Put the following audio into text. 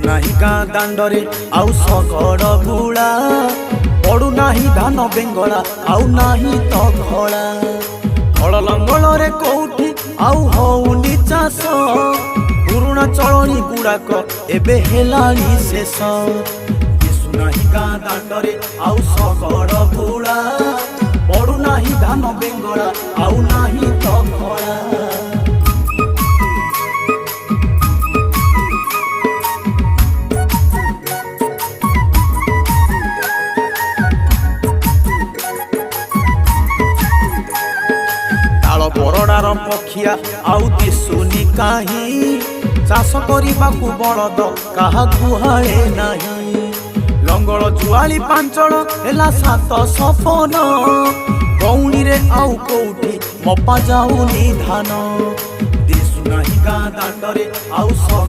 दिशुनाही गाँ दांडरे आउ सकड़ बुड़ा पड़ुनाही धान बेंगला आउ नाही तो घोड़ा हल लंगल रे कोठी आउ होउनी चाष पुरुणा चलनी गुड़ाक एबे हेलानी शेष दिशुनाही गाँ दांडरे आउ सकड़ बुड़ा पड़ुनाही धान बेंगला आउ नाही तो घोड़ा बरडार पखिया आउ दिशुनी काहीं चाष करने बलद क्या गुहाले नहीं लंगल जुआली पांचल है सात सफन गौणी रे आउ कौटी मपा जाऊनी धान दिशुनाही गाँ दांडरे आउ